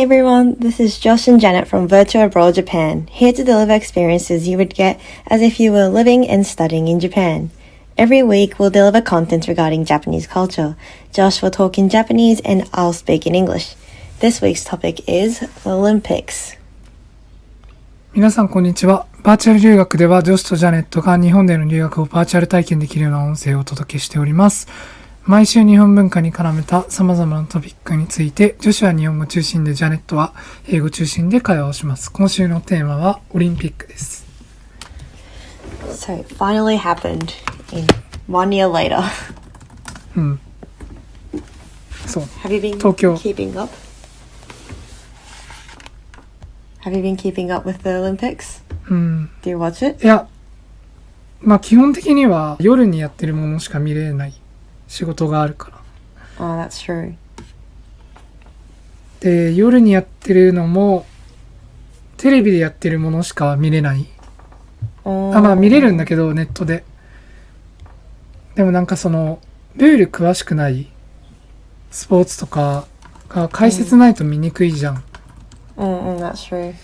Hey everyone, this is Josh and Janet from Virtual Abroad Japan, here to deliver experiences you would get as if you were living and studying in Japan. Every week we'll deliver content regarding Japanese culture. Josh will talk in Japanese and I'll speak in English. This week's topic is the Olympics. 皆さんこんにちは。バーチャル留学ではジョシとジャネットが日本での留学をバーチャル体験できるような音声をお届けしております。毎週日本文化に絡めた様々なトピックについて、ジョシは日本語中心でジャネットは英語中心で会話をします。今週のテーマはオリンピックです。So it finally happened in 1 year later. うん。そう。Have you been 東京 keeping up? Have you been keeping up with the Olympics? うん。Do you watch it? いや、まあ基本的には夜にやってるものしか見れない。仕事があるから。Oh, that's true. で、夜にやってるのもテレビでやってるものしか見れない。まあ見れるんだけどネットで。でもなんかそのルール詳しくないスポーツとかが解説ないと見にくいじゃん。That's true.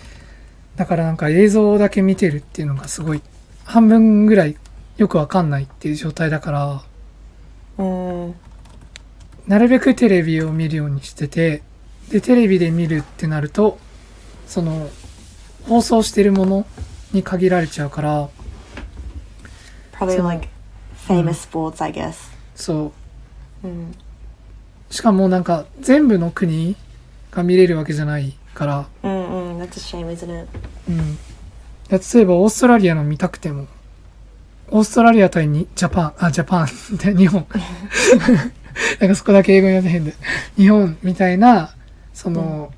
だからなんか映像だけ見てるっていうのがすごい半分ぐらいよくわかんないっていう状態だから、なるべくテレビを見るようにしてて、でテレビで見るってなるとその放送してるものに限られちゃうから。Probably like famous sports, I guess. そう。しかもなんか全部の国が見れるわけじゃないから。That's a shame, isn't it? 例えばオーストラリアの見たくても、オーストラリア対にジャパンで日本なんかそこだけ英語になって変で日本みたいなその、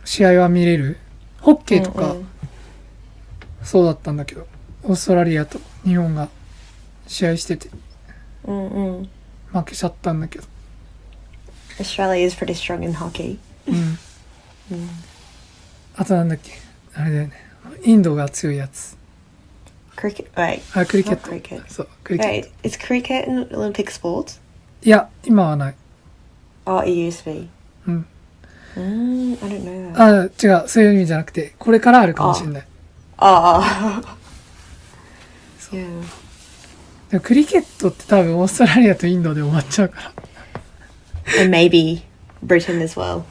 試合は見れる。ホッケーとか、そうだったんだけど、オーストラリアと日本が試合してて、負けちゃったんだけど。Australia is pretty strong in hockey. あとなんだっけ、あれだよね、インドが強いやつ。Cricket, right? クリケット。Cricket. そう、クリケット。Is cricket an Olympic sport? いや、今はない。Oh, it used to be. I don't know that. 違う、そういう意味じゃなくて、これからあるかもしれない。Yeah. でもクリケットって多分オーストラリアとインドで終わっちゃうから。And maybe Britain as well.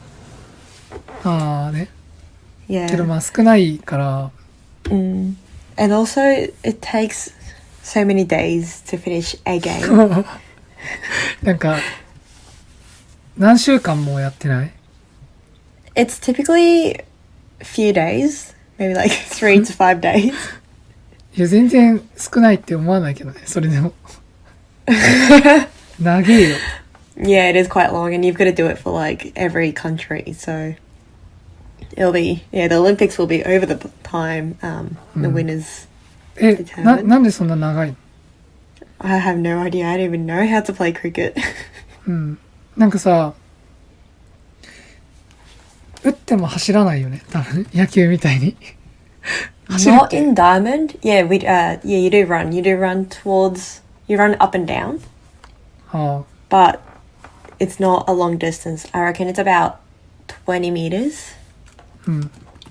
ね。Yeah. けどまあ少ないから。And also, it takes so many days to finish a game. なんか何週間もやってない？ It's typically a few days, maybe like 3 to 5 days. いや全然少ないって思わないけどね、それでも。長いよ。Yeah, it is quite long, and you've got to do it for like every country. So it'll be, the Olympics will be over the time the winners determined. なんでそんな長いの？ I have no idea. I don't even know how to play cricket. なんかさ、打っても走らないよね、多分野球みたいに。Not in diamond. Yeah, you do run. You do run you run up and down. But it's not a long distance. I reckon it's about 20 meters.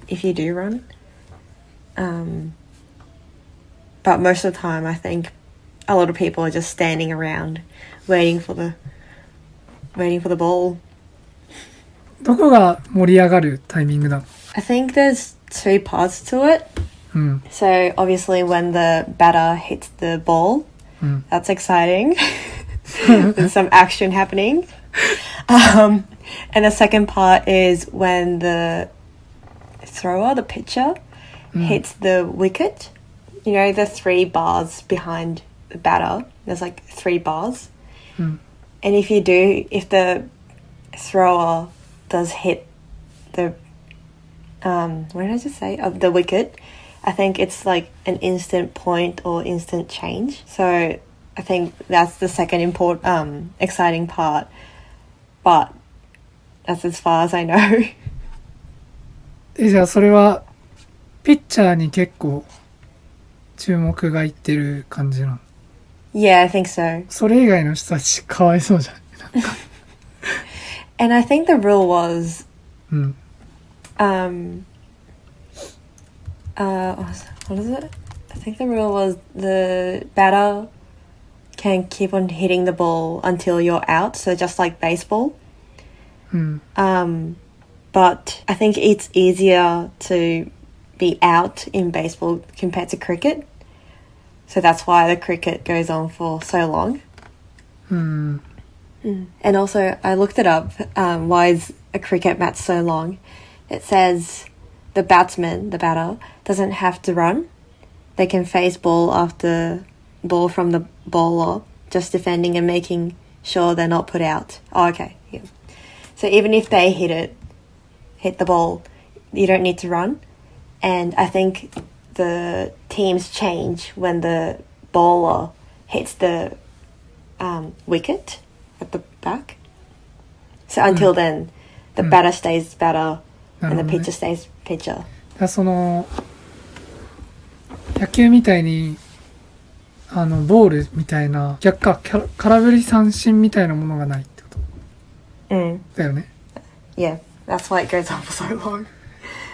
If you do run. But most of the time, I think a lot of people are just standing around waiting for the ball. どこが盛り上がるタイミングだの？ I think there's 2 parts to it. So obviously when the batter hits the ball, that's exciting. There's some action happening. And the second part is when the thrower, the pitcher, hits the wicket. You know, the 3 bars behind the batter. There's like 3 bars. And if the thrower does hit the, what did I just say? Of the wicket, I think it's like an instant point or instant change. So I think that's the second exciting part. But that's as far as I know. じゃあそれはピッチャーに結構注目がいってる感じなの？ Yeah, I think so. それ以外の人たちかわいそうじゃん。And I think the rule was うん。what is it? I think the rule was the batter can keep on hitting the ball until you're out, so just like baseball. うん。 But I think it's easier to be out in baseball compared to cricket. So that's why the cricket goes on for so long. うん。 And also, I looked it up. Why is a cricket match so long? It says the batsman, the batter, doesn't have to run. They can face ball after ball from the bowler, just defending and making sure they're not put out. Oh, okay. Yeah. So even if they hit the ball, you don't need to run. And I think the teams change when the bowler hits the wicket at the back. So until then, the batter stays batter and the pitcher stays pitcher. その野球みたいにボールみたいな逆か空振り三振みたいなものがないってことだよね。Yeah, that's why it goes on for so long.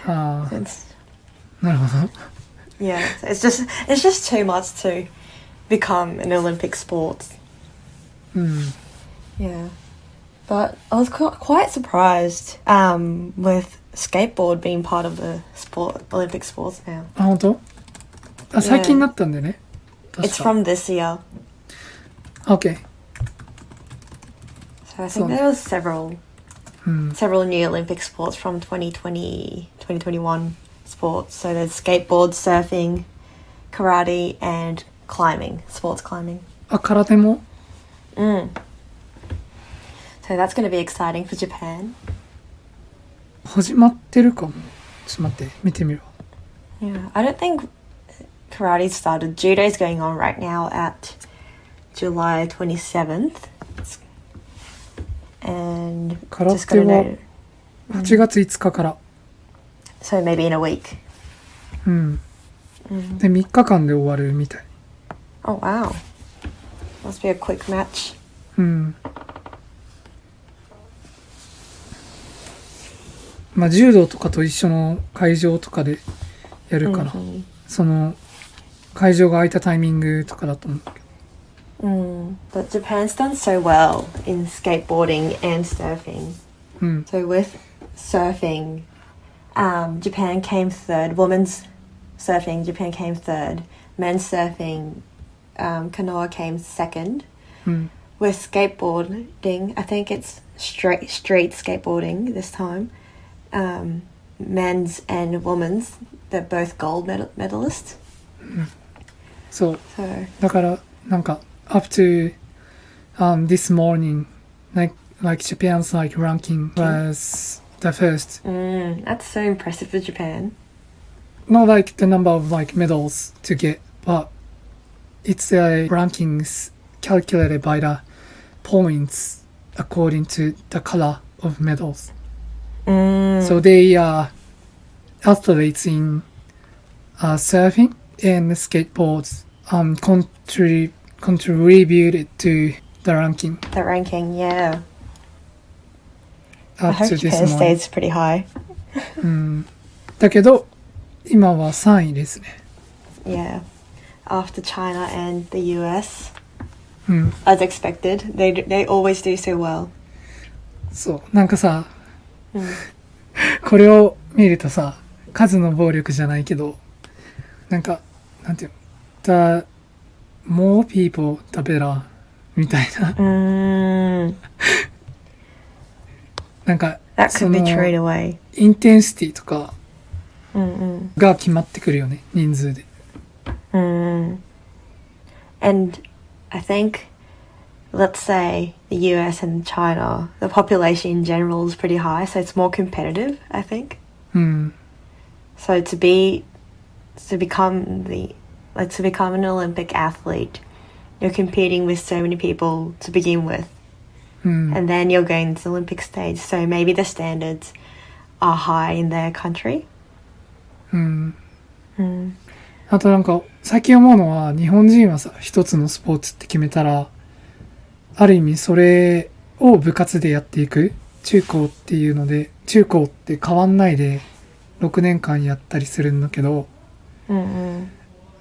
ああ、なるほど。Yeah, it's just too much to become an Olympic sport. うん。 Yeah, but I was quite surprised with skateboard being part of the Olympic sports now. あ、本当？あ、最近になったんだよね。It's from this year. Okay. So I think there was several new Olympic sports from 2020, 2021 sports. So there's skateboard, surfing, karate, and climbing, sports climbing. あ、空手も？ So that's going to be exciting for Japan. 始まってるかも。ちょっと待って、見てみるわ。Yeah, I don't think karate started. Judo's going on right now at July 27th. And 空 just 手 got は to know. 8月5日から。So maybe in a week. うん。で、3日間で終わるみたい。Oh, wow. Must be a quick match. うん。まあ、柔道とかと一緒の会場とかでやるから、その会場が空いたタイミングとかだと思うけど。But Japan's done so well in skateboarding and surfing. So with surfing, Japan came third. Women's surfing, Japan came third. Men's surfing, Kanoa came second. With skateboarding, I think it's street skateboarding this time. Men's and women's, they're both gold medalists. そう。だからなんか up to this morning, like Japan's like ranking was the first. That's so impressive for Japan. Not like the number of like medals to get, but it's the rankings calculated by the points according to the color of medals. So they are athletes in surfing and skateboards contributed to the ranking. The ranking, yeah. I Up hope to this Japan morning. stays pretty high. だけど今は3位ですね。Yeah. After China and the US. As expected. They always do so well. そうなんかさ、これを見るとさ、数の暴力じゃないけど、なんかなんていうの、the more people the better みたいな。なんか That そ could の be trade away. インテンシティとかが決まってくるよね、人数で。And I think, let's say the US and China, the population in general is pretty high, so it's more competitive, I think. So to become an Olympic athlete, you're competing with so many people to begin with. And then you're going to the Olympic stage, so maybe the standards are high in their country. あとなんか最近思うのは、日本人はさ、一つのスポーツって決めたら、ある意味それを部活でやっていく中高っていうので、中高って変わんないで6年間やったりするんだけど、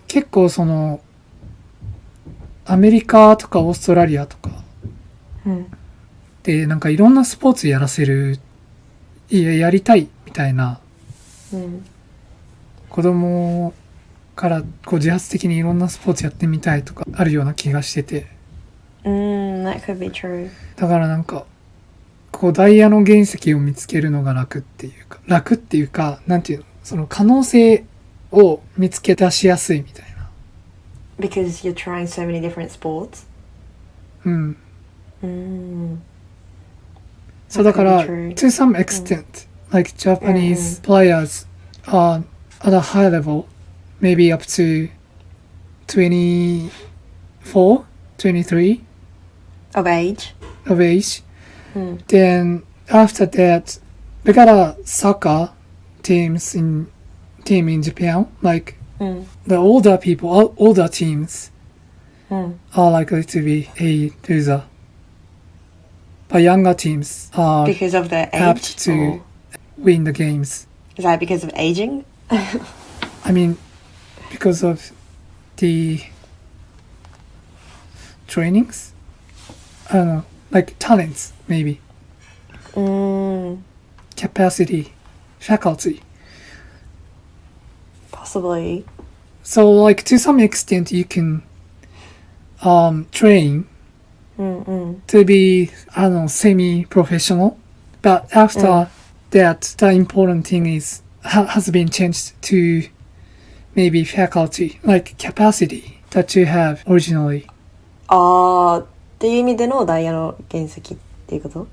結構そのアメリカとかオーストラリアとかでなんかいろんなスポーツやらせる、やりたいみたいな、子供からこう自発的にいろんなスポーツやってみたいとかあるような気がしてて、that could be true. だからなんかこうダイヤの原石を見つけるのが楽っていうか、なんていうの、その可能性を見つけ出しやすいみたいな。Because you're trying so many different sports. そうだから to some extent, like Japanese players are at a high level, maybe up to 24, 23 Of age. Then after that, we got a soccer team in Japan, like the older people, older teams are likely to be a loser. But younger teams are Because of their age? apt to win the games. Is that because of aging? I mean, because of the trainings? I don't know, like talents, maybe. Capacity, faculty. Possibly. So, like, to some extent, you can train to be, I don't know, semi-professional. But after that, the important thing is has been changed to maybe faculty, like capacity that you have originally. っていう意味でのダイヤの原石っていうこと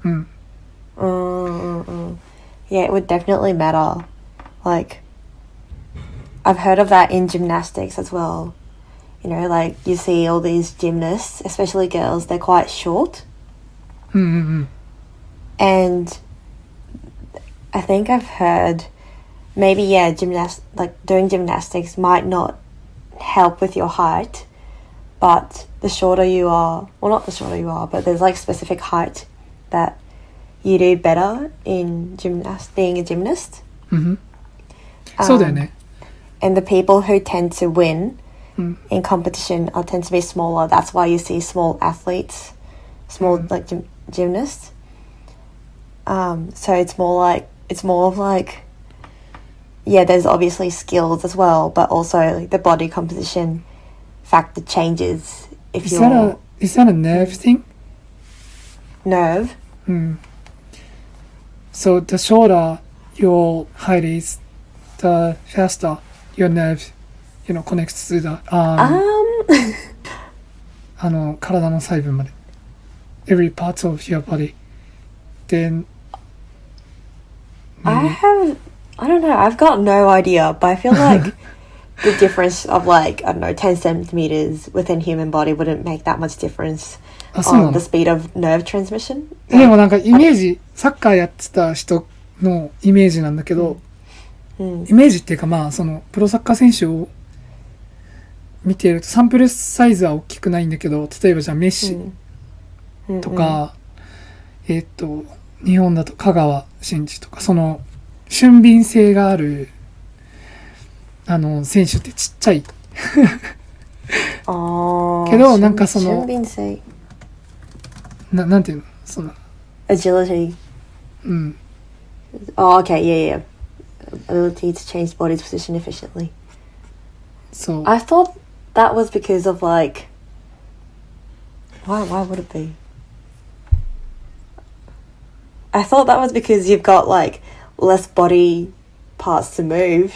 ？Yeah, it would definitely matter. Like, I've heard of that in gymnastics as well. You know, like, you see all these gymnasts, especially girls, they're quite short. And I think I've heard maybe, yeah, doing gymnastics might not help with your height, but the shorter you are, well, not the shorter you are, but there's like specific height that you do better in being a gymnast. そうだよね。And the people who tend to win in competition tend to be smaller. That's why you see small athletes, like gymnasts. So it's more of like, yeah, there's obviously skills as well, but also like, the body composition factor changes if Is you're... Is that a nerve thing? Nerve? So the shorter your height is, the faster your nerve, connects to the 体の細部まで every part of your body. Then I don't know, I've got no idea, but I feel like the difference of like, I don't know, 10 centimeters within human body wouldn't make that much difference on the speed of nerve transmission. でもなんかイメージ、サッカーやってた人のイメージなんだけど、イメージっていうかまあそのプロサッカー選手を見ているとサンプルサイズは大きくないんだけど、例えばじゃあメッシとか、日本だと香川真司とか、その俊敏性がある選手ってちっちゃいけどなんかその俊敏性なんていうの、その agility. Oh, okay, yeah. Ability to change the body's position efficiently. So I thought that was because of like, why would it be? I thought that was because you've got like less body parts to move.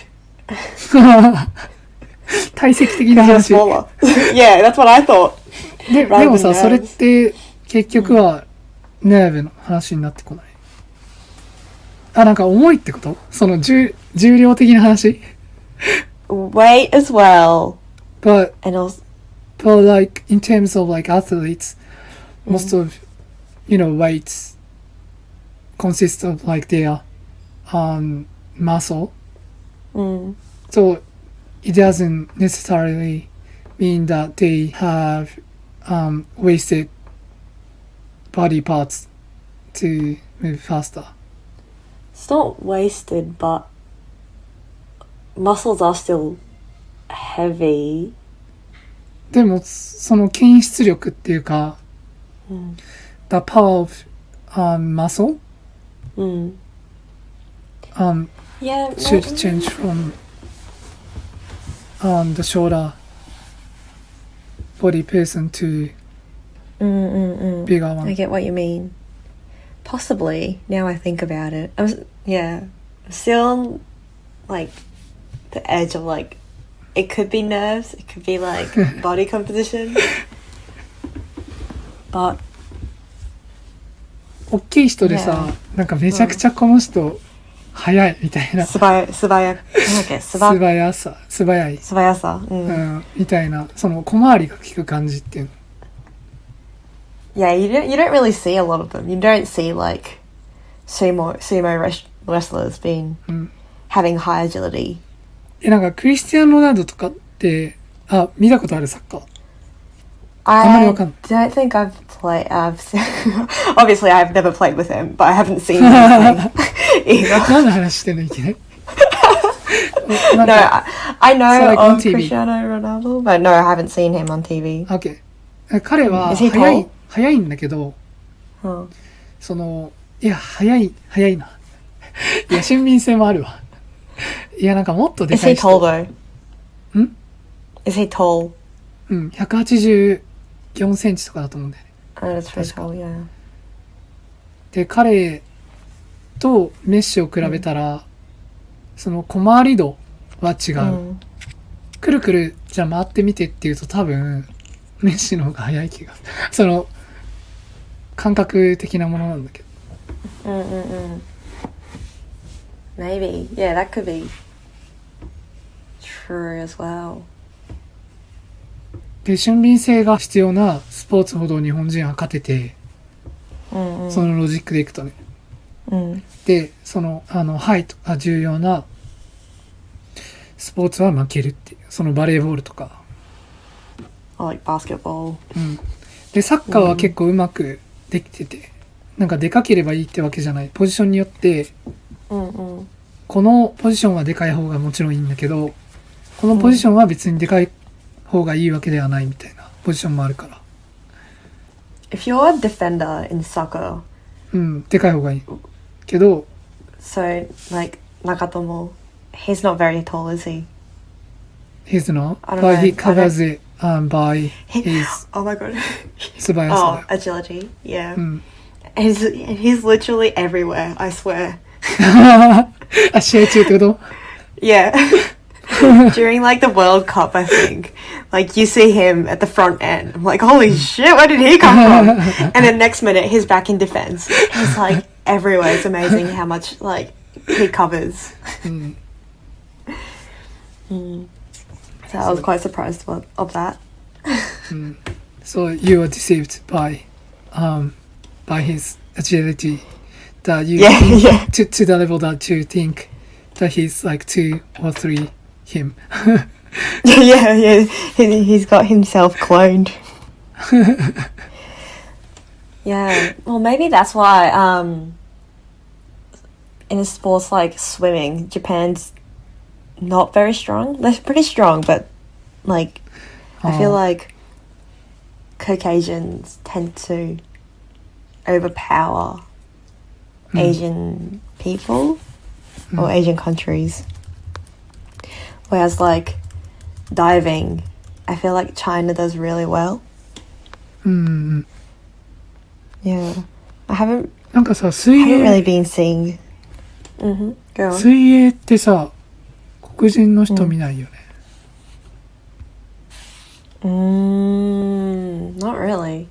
体積的な話。Smaller. Yeah, that's what I thought. でもさ、それって結局はネーブの話になってこない。なんか重いってこと？その重量的な話？ Weight as well. But like in terms of like athletes, most of weights consist of like their muscle. So it doesn't necessarily mean that they have wasted body parts to maybe faster. It's not wasted, but muscles are still heavy. でもその筋出力っていうか、the power of muscle Yeah, should change from the shorter body person to bigger one. I get what you mean. Possibly, now I think about it. I'm still on, like, the edge of, like, it could be nerves, it could be, like, body composition. But 大きい人でさ、なんかめちゃくちゃこの人速いみたいな。素早さ、みたいな、その小回りが効く感じっていうの。Yeah, you don't really see a lot of them. You don't see like sumo wrestlers having high agility. なんかクリスティアン・ロナウドとかって見たことあるサッカー。あんまりわかんない。I don't think I've played. Obviously, I've never played with him, but I haven't seen him play either. 何の話してんのいきなり。No, I know of Cristiano Ronaldo, but no, I haven't seen him on TV. Okay. 彼は速いんだけど、そのいや速いな。いや俊敏性もあるわ。いやなんかもっとでかい人。Is he tall though? Is he tall? 184センチとかだと思うんだよね。That's pretty tall, yeah. で彼とメッシを比べたら、その小回り度は違う。くるくるじゃあ回ってみてっていうと多分メッシの方が速い気がその感覚的なものなんだけど。Maybe. Yeah, that could be true as well. で俊敏性が必要なスポーツほど日本人は勝てて、そのロジックでいくとね。でそのハイとか重要なスポーツは負けるっていう、そのバレーボールとか。Like basketball. でサッカーは結構うまくできてて、なんかでかければいいってわけじゃない。ポジションによって、このポジションはでかい方がもちろんいいんだけど、このポジションは別にでかい方がいいわけではないみたいなポジションもあるから。If you're a defender in soccer, でかい方がいいけど。So like Nakatomo, he's not very tall, is he? He's not, but he covers it by his oh my god 素早さ。agility, yeah. He's literally everywhere, I swear. 試合中ってこと？ Yeah. During like the World Cup, I think, like you see him at the front end. I'm like, holy shit, where did he come from? And then next minute, he's back in defense. He's like everywhere. It's amazing how much like he covers. So I was quite surprised of that. So you were deceived by his agility, that you to the level that you think that he's like 2 or 3 him. yeah, he's got himself cloned. Yeah, well maybe that's why in a sports like swimming, Japan's not very strong. They're pretty strong, but like I feel like Caucasians tend to overpower Asian people or Asian countries. Whereas like diving, I feel like China does really well. Yeah. I haven't really been seeing. Go on. 水泳ってさ、黒人の人見ないよね。Not really.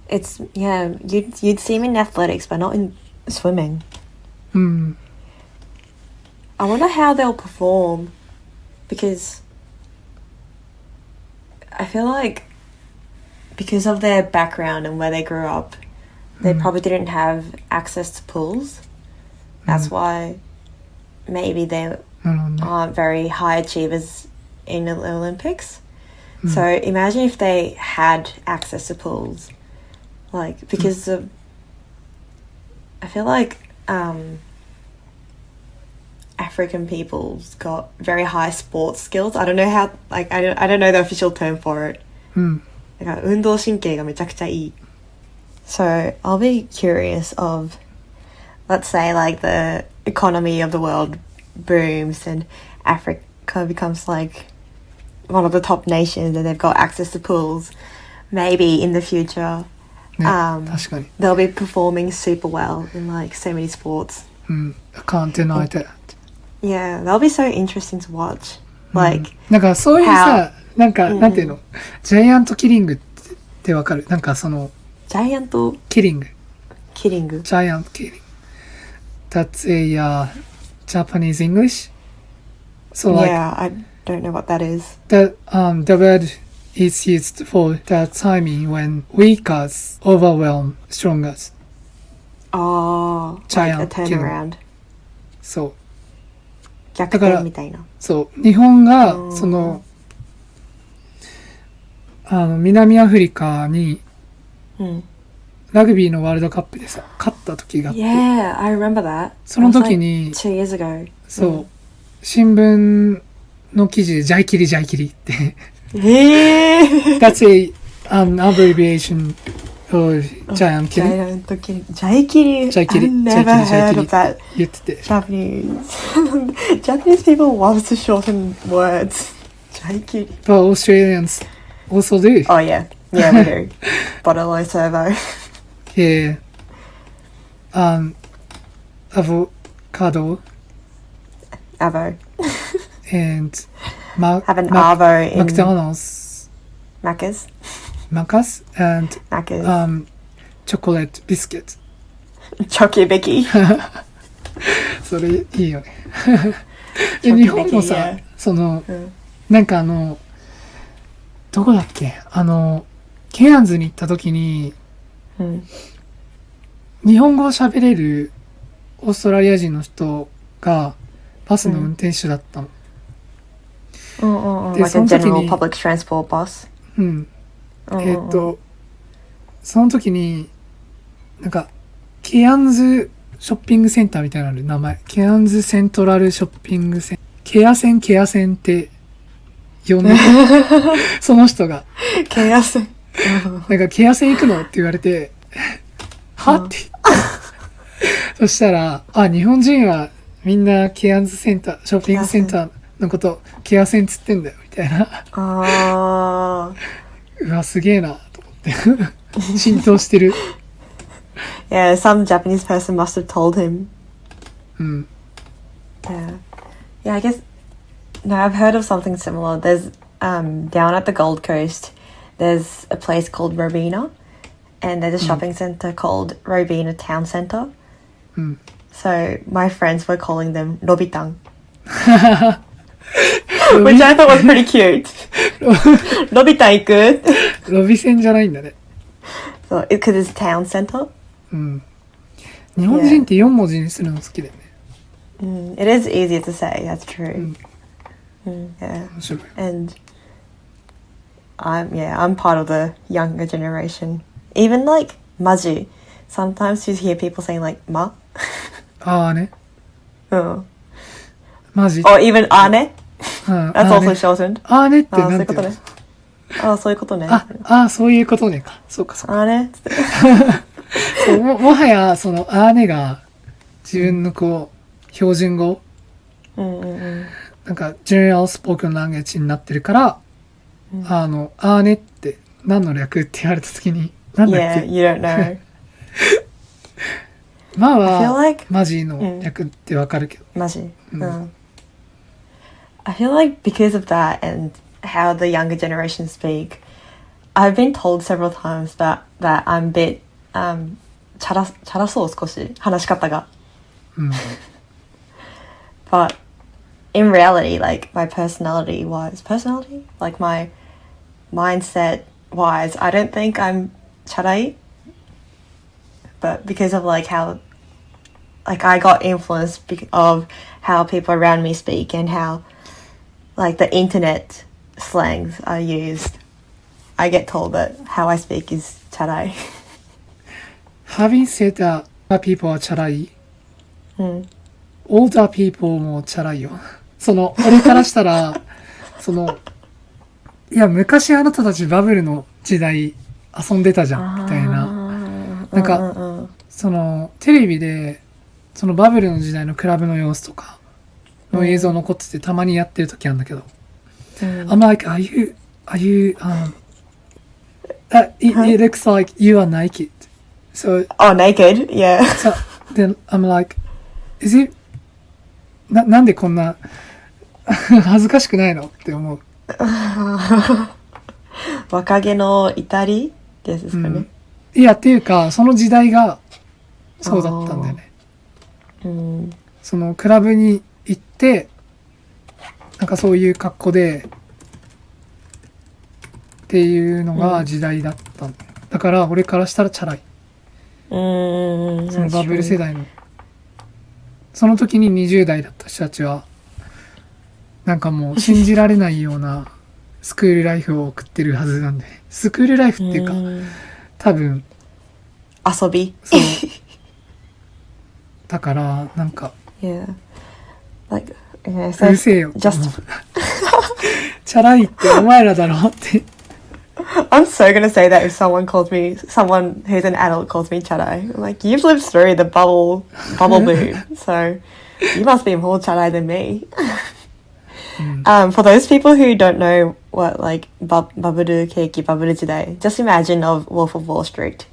It's you'd see him in athletics, but not in swimming. I wonder how they'll perform, because I feel like because of their background and where they grew up, they probably didn't have access to pools. That's why maybe they aren't very high achievers in the Olympics. So imagine if they had access to pools, like because I feel like African people's got very high sports skills. I don't know how, like, I don't know the official term for it. うん。なんか運動神経がめちゃくちゃいい。So I'll be curious of, let's say, like, the economy of the world booms and Africa becomes like one of the top nations and they've got access to pools. Maybe in the future, ね、確かに。they'll be performing super well in like so many sports. うん。I can't deny that. Yeah, that'll be so interesting to watch. Like, なんかそういうさ、なんか、うんうんなんていうの、ジャイアントキリングってわかる？なんかその、ジャイアントキリング。キリング。ジャイアントキリング。That's a Japanese English. So like, yeah, I don't know what that is. the word is used for the timing when weakers overwhelm strongers. Oh, Giant like a turnaround. そう。逆転みたいな。そう。日本が、その、南アフリカに、ラグビーのワールドカップでさ、勝った時があって。Yeah, I remember that. その時に、2 years ago. そう、新聞の記事でジャイキリジャイキリって。That's an abbreviation of giant killing. ジャイキリ。ジャイキリ。I've never heard of that. 言ってて。Japanese people love to shorten words. ジャイキリ。But Australians also do. Oh yeah. Yeah, we do. Bottle servo. Yeah. Avocado. Avo. And have an Avo in McDonald's. Macca's. Macca's and Macca's. Chocolate biscuit. Chocky Bicky. それいいよね。で日本もさ、その、なんかどこだっけ、ケアンズに行った時に、日本語を喋れるオーストラリア人の人がバスの運転手だったの。で、その時に、public transport bus? うん。その時に、なんか、ケアンズショッピングセンターみたいなのある名前。ケアンズセントラルショッピングセンター。ケアセンって呼んでその人が。ケアセン。なんか、ケアセン行くのって言われて、はって言って。そしたら、日本人はみんなケアンズセンター、ショッピングセンターのこと、ケアセンつってんだよ、みたいな。うわ、すげえな、と思って。浸透してる。Yeah, some Japanese person must have told him. Yeah. Yeah, I guess, no, I've heard of something similar. There's, down at the Gold Coast, there's a place called Robina, and there's a shopping centre called Robina Town Centre. So my friends were calling them Robitang. Which I thought was pretty cute. Robitang 行くロビ線じゃないんだね。So, because it's town centre. 日本人って4文字にするの好きだよね。It is easier to say, that's true. Yeah. And I'm part of the younger generation. Even like maji. Sometimes you hear people saying like ma. ね。マジ。 Or even ane. That's also shortened. ねってなんていうの？そういうことね。そういうことねか。そうかそうか。ねつって。そう、もはや、その、ねが、自分のこう、標準語、なんか、general spoken language になってるから、ねって、何の略って言われたときに、なんだっけ Yeah, you don't know. まあは、マジの略ってわかるけど。マジ。I feel like because of that and how the younger generation speak, I've been told several times that I'm a bit チャラそう少し話し方が。But in reality, like my personality, like my mindset wise, I don't think I'm チャラい. But because of like how, like I got influenced of how people around me speak and how like the internet slangs are used, I get told that how I speak is チャラい. Having said that, people はチャラい。うん。older people もチャラいよ。俺からしたら、いや、昔あなたたちバブルの時代遊んでたじゃん、みたいな。なんか、テレビで、バブルの時代のクラブの様子とかの映像残っててたまにやってる時あるんだけど。I'm like, are you, it looks like you are naked. So, naked? Yeah. So, then I'm like, is it, なんでこんな恥ずかしくないのって思う。若気の至りですかね。いや、っていうか、その時代がそうだったんだよね。クラブに行って、なんかそういう格好で、っていうのが時代だったんだよ。だから、俺からしたらチャラい。バブル世代の。その時に20代だった人たちは、なんかもう信じられないようなスクールライフを送ってるはずなんで。スクールライフっていうか、多分。遊び。そう。だから、なんか。Yeah. Like, okay, うるせえよ。just... チャラいってお前らだろって。I'm so gonna say that if someone who's an adult calls me charai. I'm like, you've lived through the bubble boom, so you must be more charai than me. For those people who don't know what like baburu keiki baburu jidai, just imagine of Wolf of Wall Street.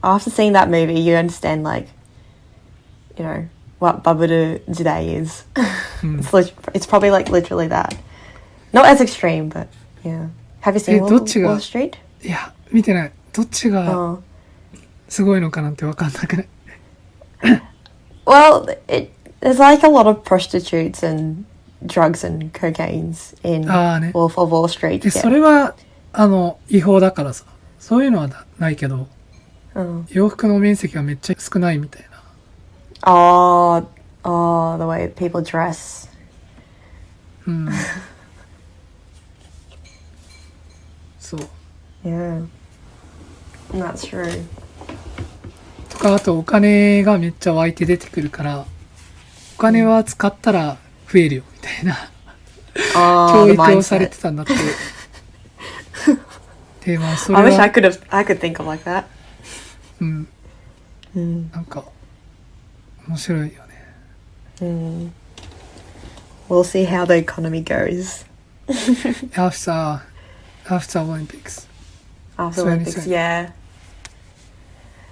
After seeing that movie, you understand like, you know, what baburu jidai is. It's probably like literally that. Not as extreme, but yeah. Have you seen Wolf of Wall Street? いや、見てない。どっちがすごいのかなんてわかんなくない。Well, there's like a lot of prostitutes and drugs and cocaines in Wolf of Wall Street. で、それは違法だからさ、そういうのはないけど、洋服の面積がめっちゃ少ないみたいな。The way people dress. そう。Yeah. That's true. とか、あとお金がめっちゃ湧いて出てくるから、お金は使ったら増えるよみたいな、教育をされてたんだって。で、まあそれは。I wish I could think of like that. なんか面白いよね。We'll see how the economy goes. After Olympics. After Olympics, yeah.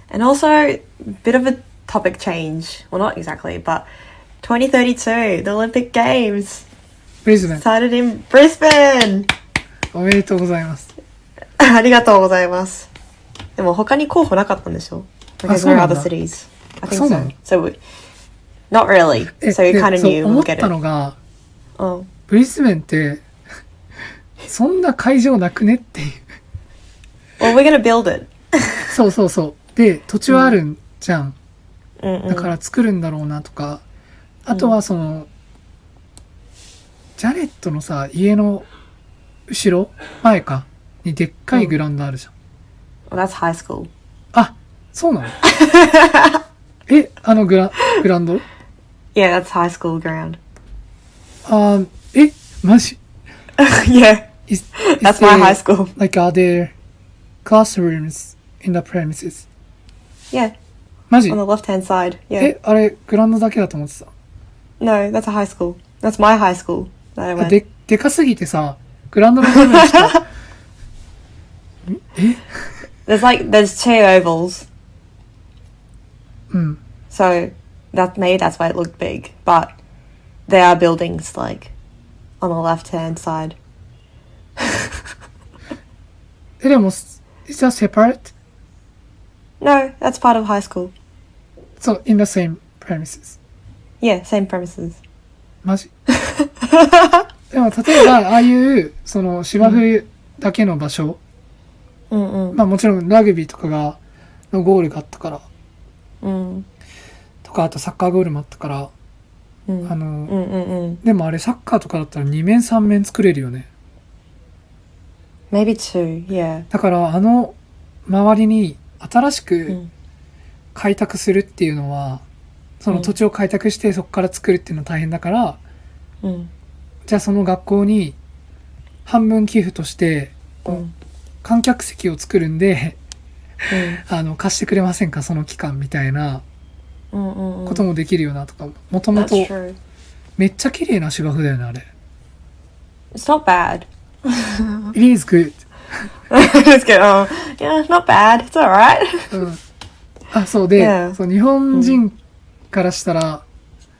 And also, bit of a topic change. Well, not exactly, but 2032, the Olympic Games. Brisbane. Started in Brisbane! おめでとうございます。ありがとうございます。でも他に候補なかったんでしょ？ Because there are other cities. I think so. So, not really. So you kind of knew we'll get it. 思ったのが、ブリスベンって、そんな会場なくねっていう。Well, we're gonna build it. そう。で、土地はあるんじゃん。だから作るんだろうなとか。あとはジャネットのさ、家の後ろ前かにでっかいグラウンドあるじゃん。Well, that's high school. あ、そうなの？グラウンド？ Yeah, that's high school ground. マジ？ Yeah. That's my high school. Like, are there classrooms in the premises? Yeah. マジ？ On the left-hand side. Yeah. あれ、グラウンドだけだと思ってた。No, that's a high school. That's my high school that I went. でかすぎてさ、グラウンドの部分しか。There's two ovals. So that's why it looked big. But there are buildings like on the left-hand side. でも、is that separate? No, that's part of high school. So, in the same premises? Yeah, same premises. マジ？でも、例えば、ああいう、芝生だけの場所、まあもちろんラグビーとかのゴールがあったから、とか、あとサッカーゴールもあったから、でもあれサッカーとかだったら2面3面作れるよね。Maybe two, yeah. だから周りに新しく開拓するっていうのは、その土地を開拓してそこから作るっていうのは大変だから、じゃあその学校に半分寄付として、観客席を作るんで、貸してくれませんかその期間みたいなこともできるよなとか、もともとめっちゃ綺麗な芝生だよねあれ。It's not bad. It is good. It's good. Oh, yeah, not bad. It's alright. あ、そうで、Yeah. そう日本人からしたら、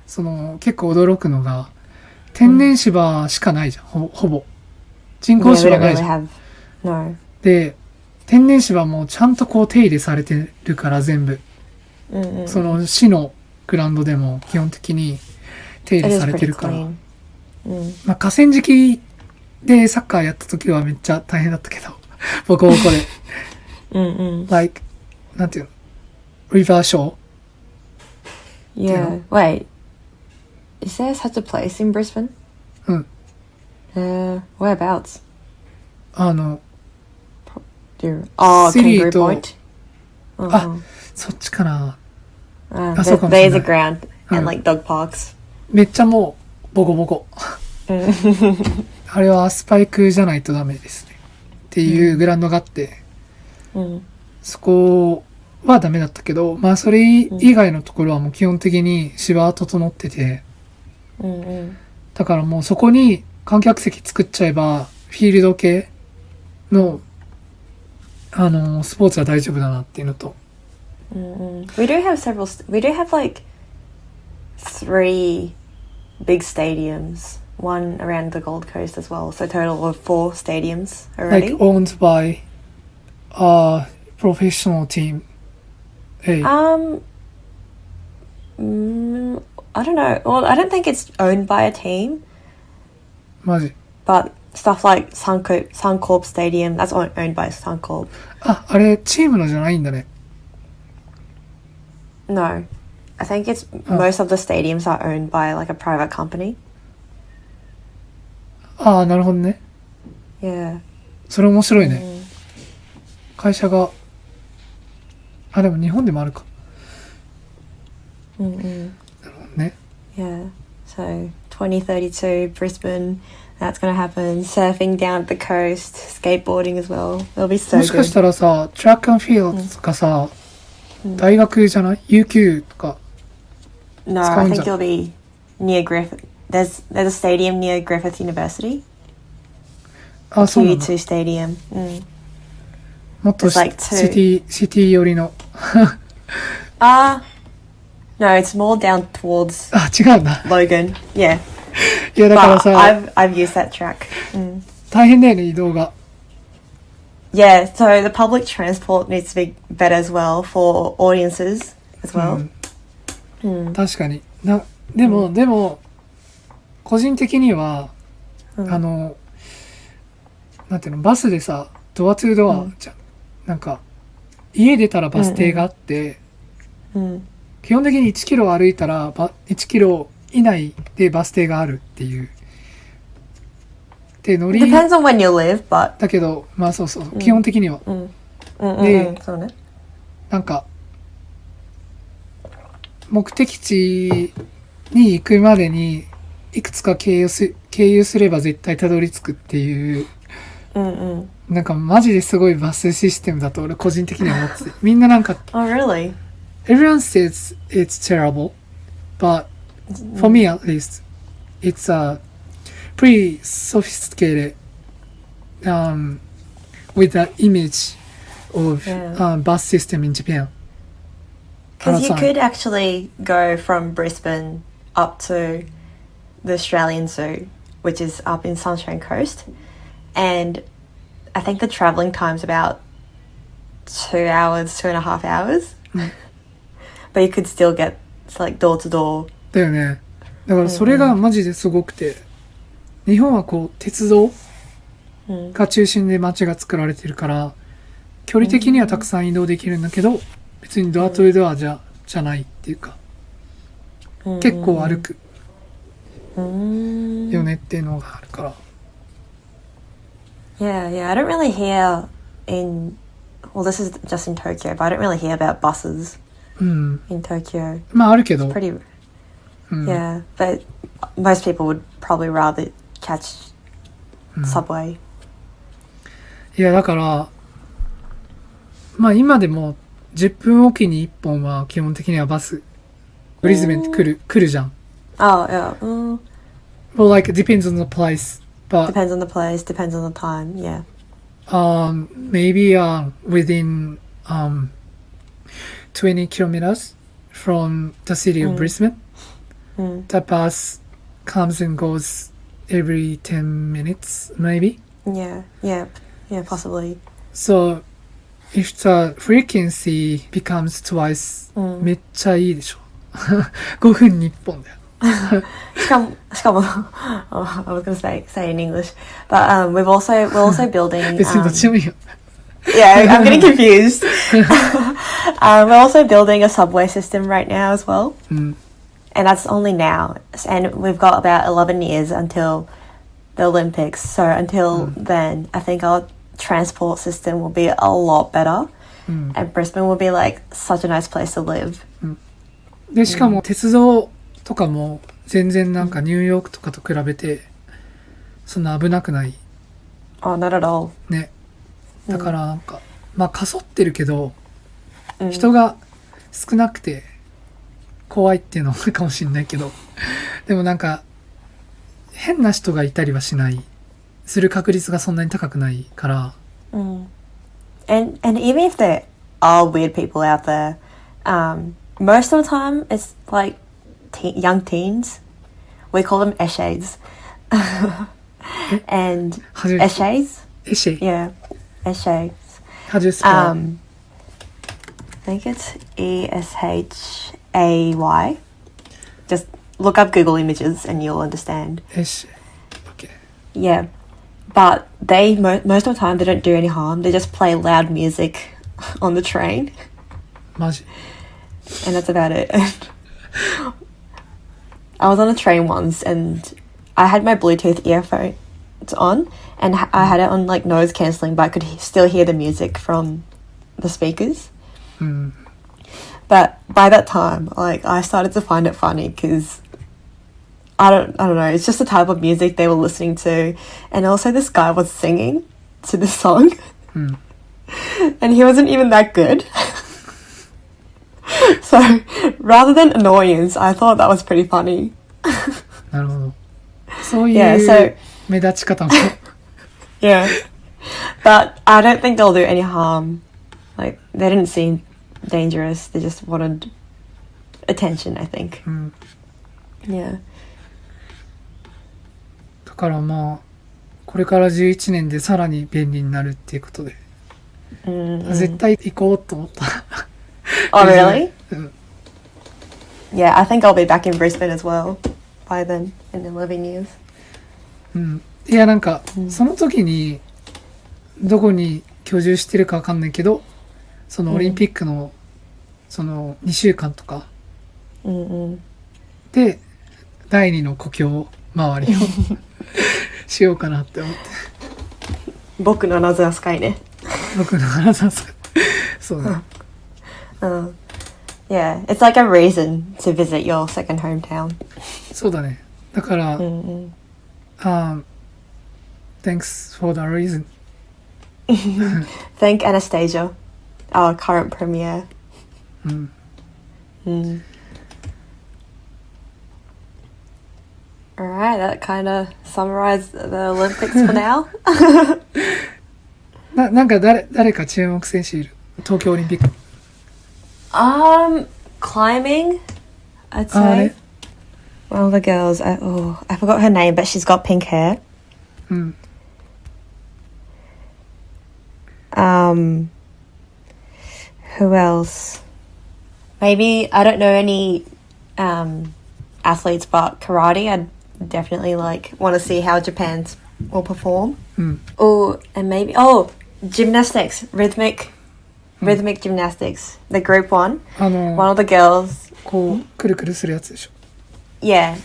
その結構驚くのが天然芝しかないじゃん、ほぼ人工芝ないじゃん。No. で、天然芝もちゃんとこう手入れされてるから全部、その市のグラウンドでも基本的に手入れされてるから、まあ河川敷でサッカーやった時はめっちゃ大変だったけど、ボコボコでlike なんていうの、リバーショー Yeah. Wait. Is there such a place in Brisbane? Whereabouts? シリーと Kangaroo Point. あ、そっちかな。There's a ground and like dog parks. めっちゃもうボコボコ。あれはスパイクじゃないとダメですね。っていうグラウンドがあって、そこはダメだったけど、まあそれ以外のところはもう基本的に芝は整ってて、だからもうそこに観客席作っちゃえばフィールド系のスポーツは大丈夫だなっていうのと、We do have like 3 big stadiums, one around the Gold Coast as well, so a total of 4 stadiums already. Like owned by a professional team. Hey. I don't know. Well, I don't think it's owned by a team. マジ But stuff like Suncorp Stadium, that's owned by Suncorp. あれチームのじゃないんだね。No. I think it's most of the stadiums are owned by like a private company. ああ、なるほどね。Yeah. それ面白いね。会社が、あ、でも日本でもあるか。なるほどね。Yeah. So 2032 Brisbane, that's gonna happen. Surfing down at the coast, skateboarding as well. It'll be so good. もしかしたらさ、トラック&フィールドとかさ、大学じゃない ?UQ とか。No, I think it'll be near Griffith. There's a stadium near Griffith University. あ、そうなんだ。Q2 Stadium. もっとシティ寄りの。No, it's more down towards あ、違うんだ。Logan. Yeah. いや、だからさ、I've used that track. 大変だよね、移動が。Yeah, so the public transport needs to be better as well for audiences as well. 確かに。でも、個人的には、なんていうの、バスでさ、ドアトゥードアじゃん。なんか、家出たらバス停があって、基本的に1キロ歩いたら、1キロ以内でバス停があるっていう。で、Depends on when you live, but... だけど、まあそうそう、基本的には。で、そうね。なんか、目的地に行くまでに、いくつか経由すれば絶対たどり着くっていう、なんかマジですごいバスシステムだと俺個人的には思ってて。みんななんか、Oh, really? Everyone says it's terrible, but for me at least, it's a pretty sophisticated with the image of bus system in Japan. Because you could actually go from Brisbane up to the Australian Zoo, which is up in Sunshine Coast, and I think the travelling time's about 2 hours, 2.5 hours. But you could still get like door to door. だよね。だからそれがマジですごくて、日本はこう鉄道が中心で街が作られてるから、距離的にはたくさん移動できるんだけど、別にドアトゥードアじゃないっていうか、結構歩くよねっていうのがあるから。Yeah, I don't really hear well, this is just in Tokyo, but I don't really hear about buses in Tokyo. まああるけど、 Pretty, yeah, but most people would probably rather catch subway. いやだからまあ今でも10分おきに1本は基本的にはバスブリズベンって来るじゃん。Oh, yeah. Well, like it depends on the place, but Depends on the place, depends on the time, yeah. Maybe within 20 kilometers from the city of Brisbane, the bus comes and goes every 10 minutes, maybe. Yeah, possibly. So if the frequency becomes twice, めっちゃいいでしょ。5分に1本だよ。しかも oh, I was going to say in English, but we're also building 別にどっちでもいいよ。yeah, I'm getting confused. We're also building a subway system right now as well. And that's only now. And we've got about 11 years until the Olympics. So until then, I think our transport system will be a lot better. And Brisbane will be like such a nice place to live. で、しかも鉄道とかも全然なんかニューヨークとかと比べてそんな危なくない。Oh, not at all. ね。だからなんか、まあかそってるけど、人が少なくて怖いっていうのもあるかもしれないけど、でもなんか変な人がいたりはしない、する確率がそんなに高くないから。And even if there are weird people out there, most of the time it's like young teens. We call them essays. And essays? Essay? Yeah, essays. How do you spell? I think it's ESHAY. Just look up Google Images and you'll understand. Essay. Okay. Yeah, but they most of the time they don't do any harm. They just play loud music on the train. マジ? And that's about it. I was on a train once and I had my Bluetooth earphones on and I had it on like noise cancelling, but I could still hear the music from the speakers. But by that time, like I started to find it funny because I don't know, it's just the type of music they were listening to, and also this guy was singing to this song, and he wasn't even that good. So rather than annoyance, I thought that was pretty funny. なるほど。そういう目立ち方も。Yeah, but I don't think they'll do any harm. Like they didn't seem dangerous. They just wanted attention, I think. Yeah. だからまあこれから11年でさらに便利になるっていうことで、絶対行こうと思った。Oh really? Yeah, I think I'll be back in Brisbane as well by then in 11 years. いやなんか、その時にどこに居住してるかわかんないけど、そのオリンピックのその2週間とかで第二の故郷周りをしようかなって思って。僕のアナザースカイね。僕のアナザースカイ。そうね。Yeah, it's like a reason to visit your second hometown. そうだね。だから、thanks for the reason. Thank Anastasia, our current premier. Alright, that kind of summarized the Olympics for now. なんか誰か注目選手いる？東京オリンピック。Climbing, I'd say. One of the girls, I forgot her name, but she's got pink hair. Who else? Maybe, I don't know any athletes, but karate, I'd definitely want to see how Japan will perform. Oh, and maybe, gymnastics, rhythmic gymnastics, the group one. One of the girls. こうくるくるするやつでしょ。Yeah.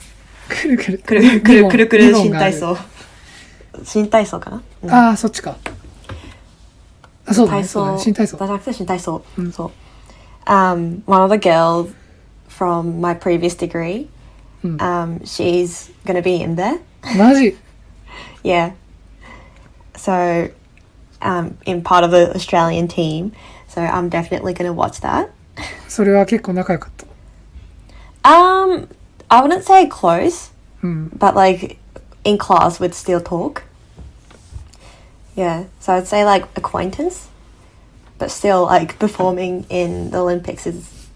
くるくる新体操。新体操かな？ああ、そっちか。あ、そうだね。新体操。じゃなくて新体操。そう。one of the girls from my previous degree, she's going to be in there. マジ Yeah. So, in part of the Australian team. So I'm definitely going to watch that. それは結構仲良かった。I wouldn't say close, but like in class we'd still talk. Yeah, so I'd say like acquaintance, but still like performing in the Olympics is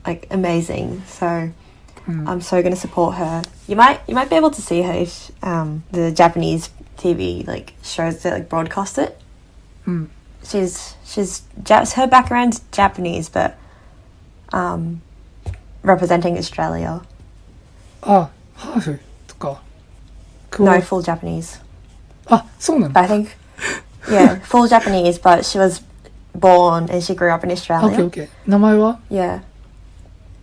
like amazing. So I'm so going to support her. You might be able to see her if the Japanese TV like shows that like broadcast it. She's her background's Japanese, but representing Australia. あ、ハーフとか。No, full Japanese. あ、そうなんだ。 But I think, yeah, full Japanese, but she was born and she grew up in Australia. Okay, okay. 名前は Yeah.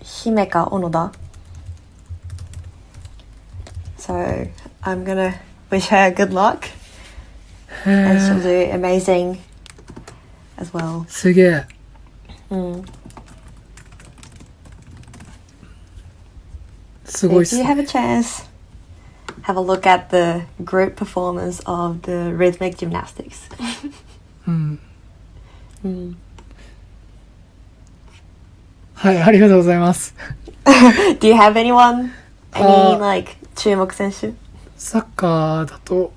Himeka Onoda. So I'm gonna wish her good luck. And she'll do amazing as well. すげえ。すごいっ If す you ね。 have a chance, have a look at the group performance of the rhythmic gymnastics. はい、ありがとうございます。Do you have anyone? Any like 注目選手? サッカーだと、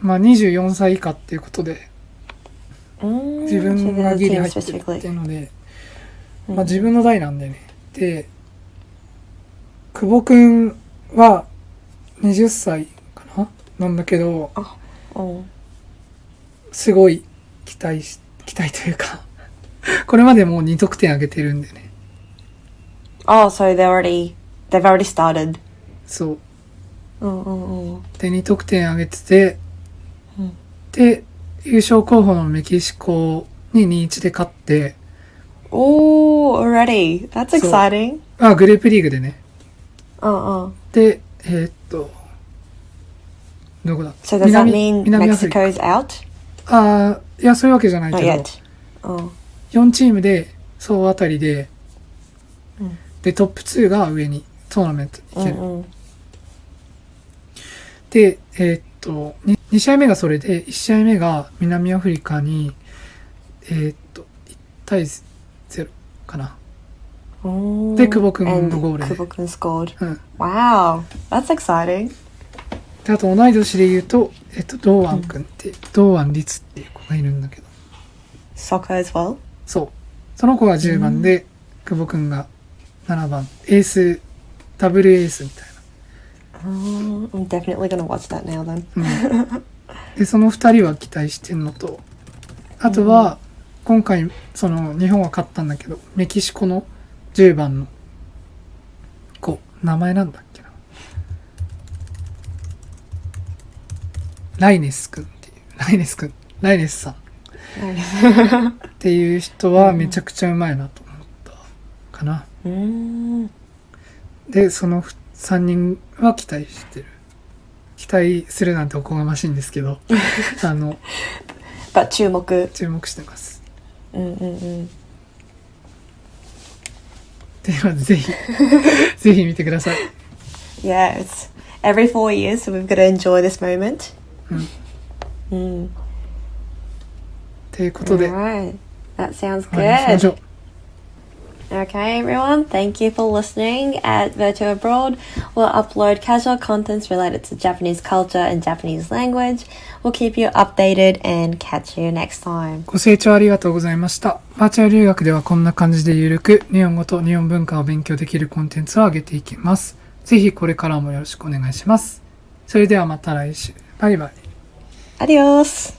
まあ24歳以下っていうことで、自分がギリ入ってるっていうので、まあ自分の代なんでね。で、久保くんは20歳かななんだけど、すごい期待というか、これまでもう2得点上げてるんでね。Oh, so they've already started. そう。で、2得点上げてて、で、優勝候補のメキシコに 2-1 で勝って、Oh, already. That's exciting. あ、グループリーグでね。で、どこだ So does that mean Mexico's out? ああ、いや、そういうわけじゃないけ Not ど、yet. 4チームで、総当たりで、で、トップ2が上にトーナメントに行ける。で、2試合目がそれで、1試合目が南アフリカに、1対0かな。で、久保くんのゴールで。久保くん scored. Wow, that's exciting. で、あと同い年で言うと、堂安くんって、堂安律っていう子がいるんだけど。Soccer as well? そう。その子が10番で、久保くんが7番。エース、ダブルエースみたいな。I'm definitely gonna watch that now then. で、その2人は期待してんのと、あとは、今回、その、日本は勝ったんだけど、メキシコの10番の子、名前なんだっけな。ライネスくんっていう、ライネスさん。っていう人はめちゃくちゃうまいなと思ったかな。で、その3人は期待してる。期待するなんておこがましいんですけど、注目してます。ではぜひ見てください。Yeah, it's every 4 years, so we've got to enjoy this moment. ということで、 Alright, that sounds 終わりにしましょ good. う。Okay, everyone, thank you for listening. At Virtual Abroad, we'll upload casual contents related to Japanese culture and Japanese language. We'll keep you updated and catch you next time. ご清聴ありがとうございました。バーチャル留学ではこんな感じでゆるく日本語と日本文化を勉強できるコンテンツを上げていきます。ぜひこれからもよろしくお願いします。それではまた来週。バイバイ。Adios!